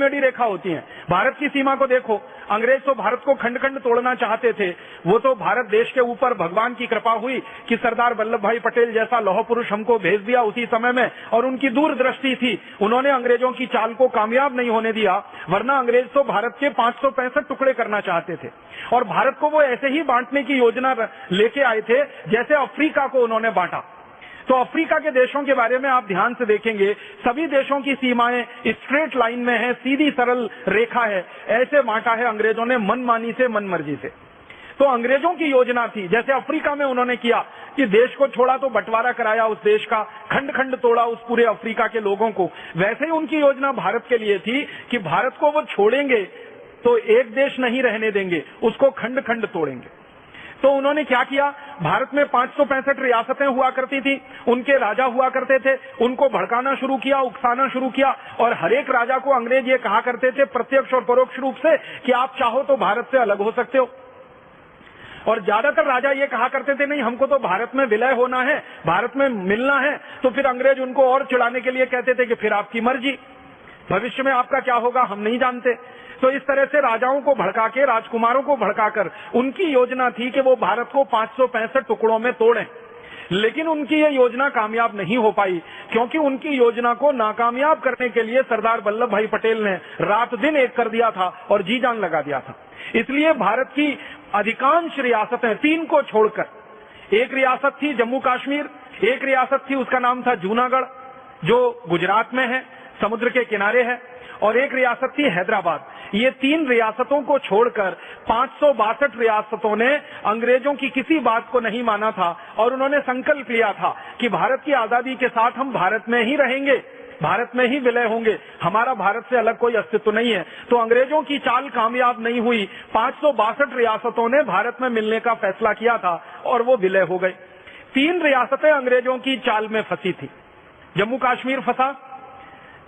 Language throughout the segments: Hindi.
मेडी रेखा होती है। भारत की सीमा को देखो, अंग्रेज तो भारत को खंड खंड तोड़ना चाहते थे। वो तो भारत देश के ऊपर भगवान की कृपा हुई कि सरदार वल्लभ भाई पटेल जैसा लौह पुरुष हमको भेज दिया उसी समय में, और उनकी दूरदृष्टि थी, उन्होंने अंग्रेजों की चाल को कामयाब नहीं होने दिया। वरना अंग्रेज तो भारत के 565 टुकड़े करना चाहते थे, और भारत को वो ऐसे ही बांटने की योजना लेके आए थे जैसे अफ्रीका को उन्होंने बांटा। तो अफ्रीका के देशों के बारे में आप ध्यान से देखेंगे, सभी देशों की सीमाएं स्ट्रेट लाइन में है, सीधी सरल रेखा है। ऐसे बांटा है अंग्रेजों ने मनमानी से, मनमर्जी से। तो अंग्रेजों की योजना थी, जैसे अफ्रीका में उन्होंने किया कि देश को छोड़ा तो बंटवारा कराया उस देश का, खंड खंड तोड़ा उस पूरे अफ्रीका के लोगों को, वैसे ही उनकी योजना भारत के लिए थी कि भारत को वो छोड़ेंगे तो एक देश नहीं रहने देंगे, उसको खंड खंड तोड़ेंगे। तो उन्होंने क्या किया, भारत में 565 रियासतें हुआ करती थी, उनके राजा हुआ करते थे, उनको भड़काना शुरू किया, उकसाना शुरू किया, और हर एक राजा को अंग्रेज ये कहा करते थे प्रत्यक्ष और परोक्ष रूप से कि आप चाहो तो भारत से अलग हो सकते हो। और ज्यादातर राजा ये कहा करते थे नहीं, हमको तो भारत में विलय होना है, भारत में मिलना है। तो फिर अंग्रेज उनको और चिढ़ाने के लिए कहते थे कि फिर आपकी मर्जी, भविष्य में आपका क्या होगा हम नहीं जानते। तो इस तरह से राजाओं को भड़का के, राजकुमारों को भड़काकर उनकी योजना थी कि वो भारत को 565 टुकड़ों में तोड़ें। लेकिन उनकी ये योजना कामयाब नहीं हो पाई, क्योंकि उनकी योजना को नाकामयाब करने के लिए सरदार वल्लभ भाई पटेल ने रात दिन एक कर दिया था और जी जान लगा दिया था। इसलिए भारत की अधिकांश रियासतें, 3 को छोड़कर, एक रियासत थी जम्मू कश्मीर, एक रियासत थी उसका नाम था जूनागढ़ जो गुजरात में है, समुद्र के किनारे है, और एक रियासत थी हैदराबाद। ये 3 रियासतों को छोड़कर 562 रियासतों ने अंग्रेजों की किसी बात को नहीं माना था, और उन्होंने संकल्प लिया था कि भारत की आजादी के साथ हम भारत में ही रहेंगे, भारत में ही विलय होंगे, हमारा भारत से अलग कोई अस्तित्व नहीं है। तो अंग्रेजों की चाल कामयाब नहीं हुई, 562 रियासतों ने भारत में मिलने का फैसला किया था और वो विलय हो गए। 3 रियासतें अंग्रेजों की चाल में फंसी थी, जम्मू कश्मीर फंसा,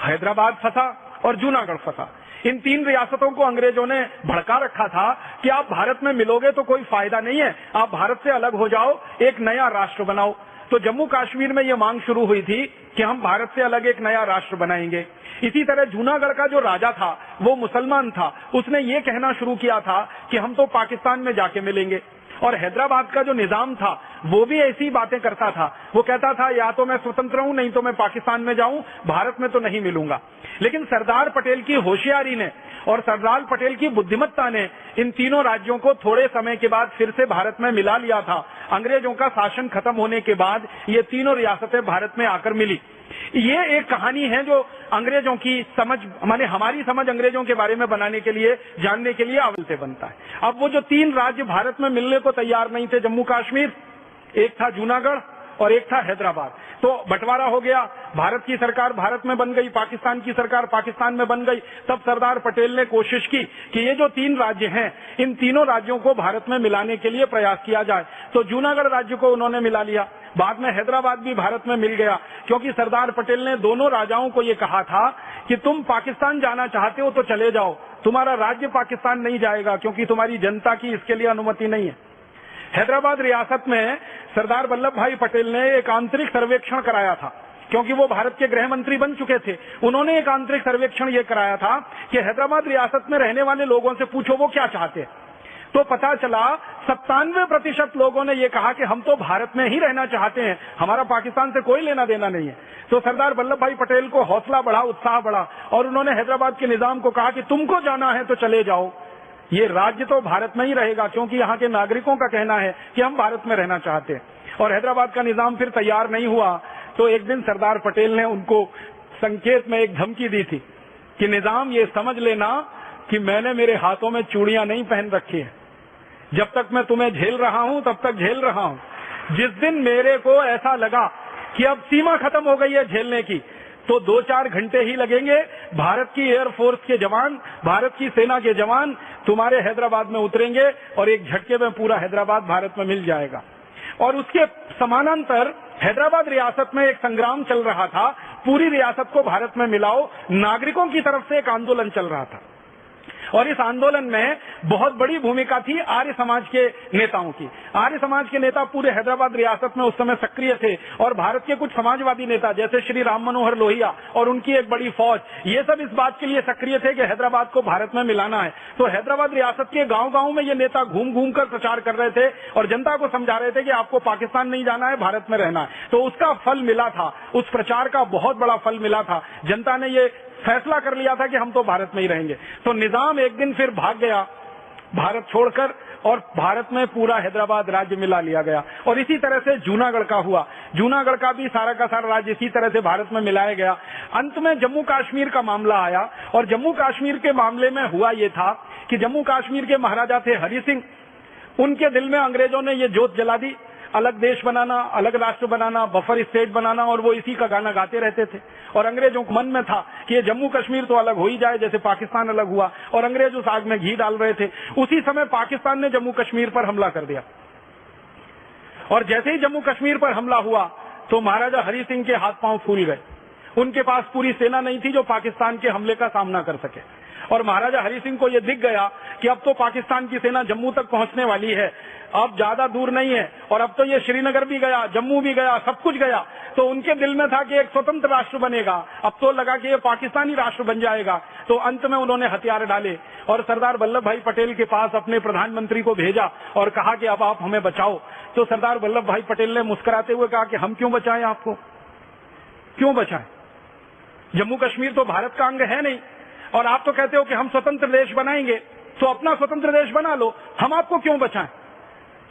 हैदराबाद फंसा और जूनागढ़ फंसा। इन 3 रियासतों को अंग्रेजों ने भड़का रखा था कि आप भारत में मिलोगे तो कोई फायदा नहीं है, आप भारत से अलग हो जाओ, एक नया राष्ट्र बनाओ। तो जम्मू कश्मीर में ये मांग शुरू हुई थी कि हम भारत से अलग एक नया राष्ट्र बनाएंगे। इसी तरह जूनागढ़ का जो राजा था वो मुसलमान था, उसने ये कहना शुरू किया था कि हम तो पाकिस्तान में जाके मिलेंगे। और हैदराबाद का जो निजाम था वो भी ऐसी बातें करता था, वो कहता था या तो मैं स्वतंत्र हूं, नहीं तो मैं पाकिस्तान में जाऊं, भारत में तो नहीं मिलूंगा। लेकिन सरदार पटेल की होशियारी ने और सरदार पटेल की बुद्धिमत्ता ने इन तीनों राज्यों को थोड़े समय के बाद फिर से भारत में मिला लिया था। अंग्रेजों का शासन खत्म होने के बाद ये तीनों रियासतें भारत में आकर मिली। ये एक कहानी है जो अंग्रेजों की समझ, माने हमारी समझ अंग्रेजों के बारे में बनाने के लिए, जानने के लिए अवल से बनता है। अब वो जो 3 राज्य भारत में मिलने को तैयार नहीं थे, जम्मू कश्मीर, एक था जूनागढ़ और एक था हैदराबाद, तो बंटवारा हो गया। भारत की सरकार भारत में बन गई, पाकिस्तान की सरकार पाकिस्तान में बन गई। तब सरदार पटेल ने कोशिश की कि ये जो 3 राज्य हैं, इन तीनों राज्यों को भारत में मिलाने के लिए प्रयास किया जाए। तो जूनागढ़ राज्य को उन्होंने मिला लिया, बाद में हैदराबाद भी भारत में मिल गया, क्योंकि सरदार पटेल ने दोनों राजाओं को ये कहा था कि तुम पाकिस्तान जाना चाहते हो तो चले जाओ, तुम्हारा राज्य पाकिस्तान नहीं जाएगा, क्योंकि तुम्हारी जनता की इसके लिए अनुमति नहीं है। हैदराबाद रियासत में सरदार वल्लभ भाई पटेल ने एक आंतरिक सर्वेक्षण कराया था, क्योंकि वो भारत के गृह मंत्री बन चुके थे। उन्होंने एक आंतरिक सर्वेक्षण ये कराया था कि हैदराबाद रियासत में रहने वाले लोगों से पूछो वो क्या चाहते हैं। तो पता चला 97% लोगों ने ये कहा कि हम तो भारत में ही रहना चाहते हैं, हमारा पाकिस्तान से कोई लेना देना नहीं है। तो सरदार वल्लभ भाई पटेल को हौसला बढ़ा, उत्साह बढ़ा, और उन्होंने हैदराबाद के निजाम को कहा कि तुमको जाना है तो चले जाओ, ये राज्य तो भारत में ही रहेगा, क्योंकि यहाँ के नागरिकों का कहना है कि हम भारत में रहना चाहते हैं। और हैदराबाद का निजाम फिर तैयार नहीं हुआ, तो एक दिन सरदार पटेल ने उनको संकेत में एक धमकी दी थी कि निजाम ये समझ लेना कि मैंने मेरे हाथों में चूड़ियां नहीं पहन रखी है, जब तक मैं तुम्हें झेल रहा हूं तब तक झेल रहा हूं। जिस दिन मेरे को ऐसा लगा कि अब सीमा खत्म हो गई है झेलने की, तो 2-4 घंटे ही लगेंगे, भारत की एयरफोर्स के जवान, भारत की सेना के जवान तुम्हारे हैदराबाद में उतरेंगे और एक झटके में पूरा हैदराबाद भारत में मिल जाएगा। और उसके समानांतर हैदराबाद रियासत में एक संग्राम चल रहा था, पूरी रियासत को भारत में मिलाओ, नागरिकों की तरफ से एक आंदोलन चल रहा था। और इस आंदोलन में बहुत बड़ी भूमिका थी आर्य समाज के नेताओं की। आर्य समाज के नेता पूरे हैदराबाद रियासत में उस समय सक्रिय थे और भारत के कुछ समाजवादी नेता जैसे श्री राम मनोहर लोहिया और उनकी एक बड़ी फौज, ये सब इस बात के लिए सक्रिय थे कि हैदराबाद को भारत में मिलाना है। तो हैदराबाद रियासत के गांव-गांव में ये नेता घूम घूम कर प्रचार कर रहे थे और जनता को समझा रहे थे कि आपको पाकिस्तान नहीं जाना है, भारत में रहना है। तो उसका फल मिला था, उस प्रचार का बहुत बड़ा फल मिला था। जनता ने ये फैसला कर लिया था कि हम तो भारत में ही रहेंगे। तो निजाम एक दिन फिर भाग गया भारत छोड़कर और भारत में पूरा हैदराबाद राज्य मिला लिया गया। और इसी तरह से जूनागढ़ का हुआ, जूनागढ़ का भी सारा का सारा राज्य इसी तरह से भारत में मिलाया गया। अंत में जम्मू कश्मीर का मामला आया और जम्मू कश्मीर के मामले में हुआ ये था कि जम्मू कश्मीर के महाराजा थे हरि सिंह, उनके दिल में अंग्रेजों ने ये जोत जला दी, अलग देश बनाना, अलग राष्ट्र बनाना, बफर स्टेट बनाना, और वो इसी का गाना गाते रहते थे। और अंग्रेजों के मन में था कि ये जम्मू कश्मीर तो अलग हो ही जाए जैसे पाकिस्तान अलग हुआ, और अंग्रेज उस आग में घी डाल रहे थे। उसी समय पाकिस्तान ने जम्मू कश्मीर पर हमला कर दिया और जैसे ही जम्मू कश्मीर पर हमला हुआ तो महाराजा हरि सिंह के हाथ पांव फूल गए। उनके पास पूरी सेना नहीं थी जो पाकिस्तान के हमले का सामना कर सके। और महाराजा हरि सिंह को यह दिख गया कि अब तो पाकिस्तान की सेना जम्मू तक पहुंचने वाली है, अब ज्यादा दूर नहीं है, और अब तो ये श्रीनगर भी गया, जम्मू भी गया, सब कुछ गया। तो उनके दिल में था कि एक स्वतंत्र राष्ट्र बनेगा, अब तो लगा कि ये पाकिस्तानी राष्ट्र बन जाएगा। तो अंत में उन्होंने हथियार डाले और सरदार वल्लभ भाई पटेल के पास अपने प्रधानमंत्री को भेजा और कहा कि अब आप हमें बचाओ। तो सरदार वल्लभ भाई पटेल ने मुस्कुराते हुए कहा कि हम क्यों बचाएं आपको, क्यों बचाएं? जम्मू कश्मीर तो भारत का अंग है नहीं, और आप तो कहते हो कि हम स्वतंत्र देश बनाएंगे, तो अपना स्वतंत्र देश बना लो, हम आपको क्यों बचाएं?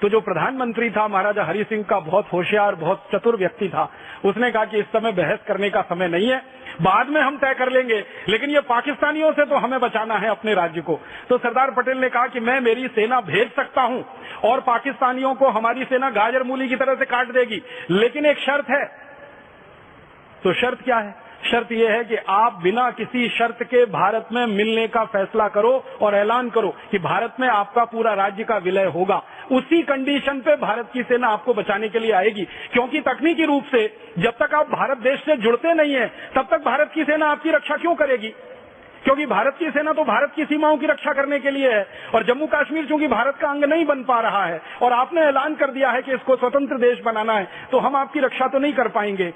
तो जो प्रधानमंत्री था महाराजा हरि सिंह का बहुत होशियार, बहुत चतुर व्यक्ति था, उसने कहा कि इस समय बहस करने का समय नहीं है, बाद में हम तय कर लेंगे, लेकिन ये पाकिस्तानियों से तो हमें बचाना है अपने राज्य को। तो सरदार पटेल ने कहा कि मैं मेरी सेना भेज सकता हूं और पाकिस्तानियों को हमारी सेना गाजर मूली की तरह से काट देगी, लेकिन एक शर्त है। तो शर्त क्या है? शर्त यह है कि आप बिना किसी शर्त के भारत में मिलने का फैसला करो और ऐलान करो कि भारत में आपका पूरा राज्य का विलय होगा। उसी कंडीशन पे भारत की सेना आपको बचाने के लिए आएगी, क्योंकि तकनीकी रूप से जब तक आप भारत देश से जुड़ते नहीं है तब तक भारत की सेना आपकी रक्षा क्यों करेगी? क्योंकि भारत की सेना तो भारत की सीमाओं की रक्षा करने के लिए है, और जम्मू कश्मीर चूंकि भारत का अंग नहीं बन पा रहा है और आपने ऐलान कर दिया है कि इसको स्वतंत्र देश बनाना है, तो हम आपकी रक्षा तो नहीं कर पाएंगे।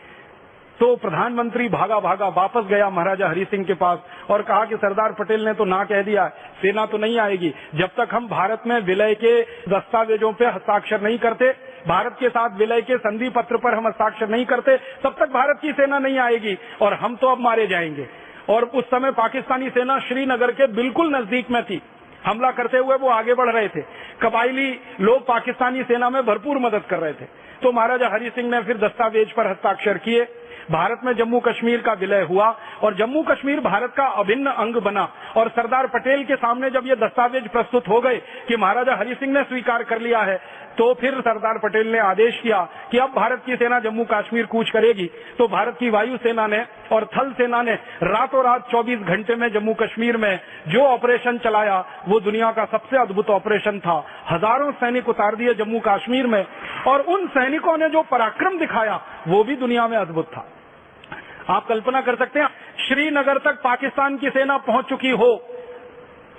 तो प्रधानमंत्री भागा भागा वापस गया महाराजा हरि सिंह के पास और कहा कि सरदार पटेल ने तो ना कह दिया, सेना तो नहीं आएगी जब तक हम भारत में विलय के दस्तावेजों पे हस्ताक्षर नहीं करते, भारत के साथ विलय के संधि पत्र पर हम हस्ताक्षर नहीं करते, तब तक भारत की सेना नहीं आएगी और हम तो अब मारे जाएंगे। और उस समय पाकिस्तानी सेना श्रीनगर के बिल्कुल नजदीक में थी, हमला करते हुए वो आगे बढ़ रहे थे। कबायली लोग पाकिस्तानी सेना में भरपूर मदद कर रहे थे। तो महाराजा हरि सिंह ने फिर दस्तावेज पर हस्ताक्षर किए, भारत में जम्मू कश्मीर का विलय हुआ और जम्मू कश्मीर भारत का अभिन्न अंग बना। और सरदार पटेल के सामने जब ये दस्तावेज प्रस्तुत हो गए कि महाराजा हरि सिंह ने स्वीकार कर लिया है, तो फिर सरदार पटेल ने आदेश किया कि अब भारत की सेना जम्मू कश्मीर कूच करेगी। तो भारत की वायु सेना ने और थल सेना ने रातों रात 24 घंटे में जम्मू कश्मीर में जो ऑपरेशन चलाया वो दुनिया का सबसे अद्भुत ऑपरेशन था। हजारों सैनिक उतार दिए जम्मू कश्मीर में, और उन सैनिकों ने जो पराक्रम दिखाया वो भी दुनिया में अद्भुत था। आप कल्पना कर सकते हैं श्रीनगर तक पाकिस्तान की सेना पहुंच चुकी हो,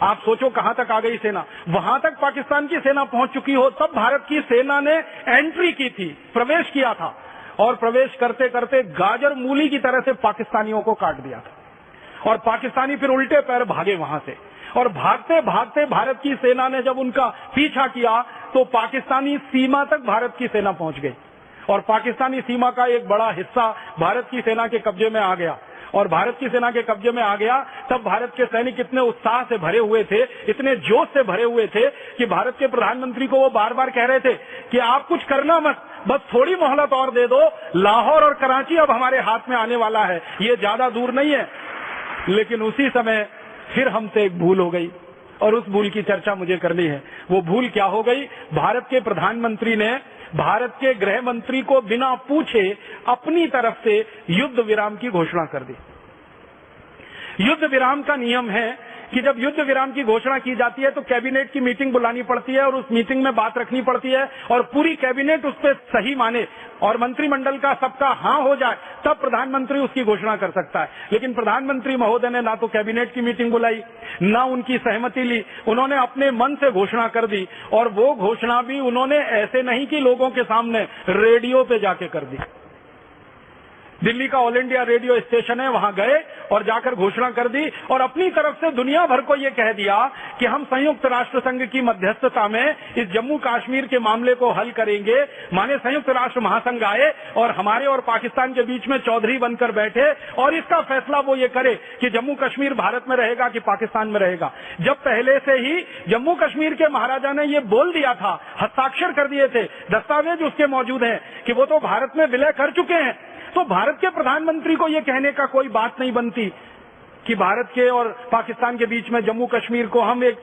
आप सोचो कहां तक आ गई सेना, वहां तक पाकिस्तान की सेना पहुंच चुकी हो, तब भारत की सेना ने एंट्री की थी, प्रवेश किया था, और प्रवेश करते करते गाजर मूली की तरह से पाकिस्तानियों को काट दिया था। और पाकिस्तानी फिर उल्टे पैर भागे वहां से, और भागते भागते भारत की सेना ने जब उनका पीछा किया तो पाकिस्तानी सीमा तक भारत की सेना पहुंच गई, और पाकिस्तानी सीमा का एक बड़ा हिस्सा भारत की सेना के कब्जे में आ गया। और भारत की सेना के कब्जे में आ गया तब भारत के सैनिक इतने उत्साह से भरे हुए थे, इतने जोश से भरे हुए थे कि भारत के प्रधानमंत्री को वो बार बार कह रहे थे कि आप कुछ करना मत, बस थोड़ी मोहलत और दे दो, लाहौर और कराची अब हमारे हाथ में आने वाला है, ये ज्यादा दूर नहीं है। लेकिन उसी समय फिर हमसे एक भूल हो गई, और उस भूल की चर्चा मुझे करनी है। वो भूल क्या हो गई? भारत के प्रधानमंत्री ने भारत के गृह मंत्री को बिना पूछे अपनी तरफ से युद्ध विराम की घोषणा कर दी। युद्ध विराम का नियम है कि जब युद्ध विराम की घोषणा की जाती है तो कैबिनेट की मीटिंग बुलानी पड़ती है और उस मीटिंग में बात रखनी पड़ती है और पूरी कैबिनेट उस पर सही माने और मंत्रिमंडल का सबका हाँ हो जाए, तब प्रधानमंत्री उसकी घोषणा कर सकता है। लेकिन प्रधानमंत्री महोदय ने ना तो कैबिनेट की मीटिंग बुलाई, ना उनकी सहमति ली, उन्होंने अपने मन से घोषणा कर दी और वो घोषणा भी उन्होंने ऐसे नहीं कि लोगों के सामने, रेडियो पे जाके कर दी। दिल्ली का ऑल इंडिया रेडियो स्टेशन है, वहां गए और जाकर घोषणा कर दी और अपनी तरफ से दुनिया भर को यह कह दिया कि हम संयुक्त राष्ट्र संघ की मध्यस्थता में इस जम्मू कश्मीर के मामले को हल करेंगे। माने संयुक्त राष्ट्र महासंघ आए और हमारे और पाकिस्तान के बीच में चौधरी बनकर बैठे और इसका फैसला वो ये करे कि जम्मू कश्मीर भारत में रहेगा कि पाकिस्तान में रहेगा। जब पहले से ही जम्मू कश्मीर के महाराजा ने ये बोल दिया था, हस्ताक्षर कर दिए थे, दस्तावेज उसके मौजूद हैं कि वो तो भारत में विलय कर चुके हैं, तो भारत के प्रधानमंत्री को यह कहने का कोई बात नहीं बनती कि भारत के और पाकिस्तान के बीच में जम्मू कश्मीर को हम एक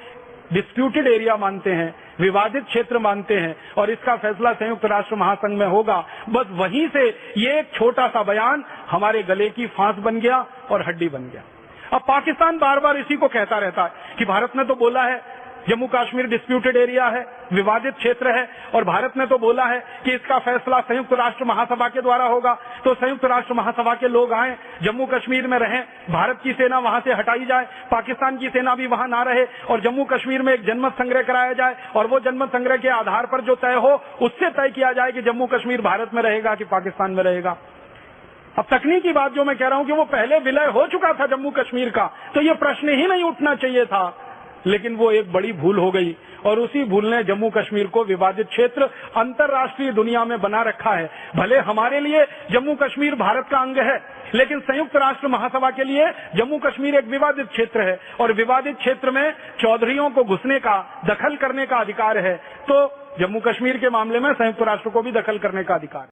डिस्प्यूटेड एरिया मानते हैं, विवादित क्षेत्र मानते हैं और इसका फैसला संयुक्त राष्ट्र महासंघ में होगा। बस वहीं से ये एक छोटा सा बयान हमारे गले की फांस बन गया और हड्डी बन गया। अब पाकिस्तान बार बार इसी को कहता रहता है कि भारत ने तो बोला है जम्मू कश्मीर डिस्प्यूटेड एरिया है, विवादित क्षेत्र है और भारत ने तो बोला है कि इसका फैसला संयुक्त राष्ट्र महासभा के द्वारा होगा। तो संयुक्त राष्ट्र महासभा के लोग आए, जम्मू कश्मीर में रहें, भारत की सेना वहां से हटाई जाए, पाकिस्तान की सेना भी वहां ना रहे और जम्मू कश्मीर में एक जनमत संग्रह कराया जाए और वो जनमत संग्रह के आधार पर जो तय हो उससे तय किया जाए कि जम्मू कश्मीर भारत में रहेगा कि पाकिस्तान में रहेगा। अब तकनीकी बात जो मैं कह रहा हूं कि वो पहले विलय हो चुका था जम्मू कश्मीर का, तो ये प्रश्न ही नहीं उठना चाहिए था, लेकिन वो एक बड़ी भूल हो गई और उसी भूल ने जम्मू कश्मीर को विवादित क्षेत्र अंतर्राष्ट्रीय दुनिया में बना रखा है। भले हमारे लिए जम्मू कश्मीर भारत का अंग है, लेकिन संयुक्त राष्ट्र महासभा के लिए जम्मू कश्मीर एक विवादित क्षेत्र है और विवादित क्षेत्र में चौधरियों को घुसने का, दखल करने का अधिकार है। तो जम्मू कश्मीर के मामले में संयुक्त राष्ट्र को भी दखल करने का अधिकार है।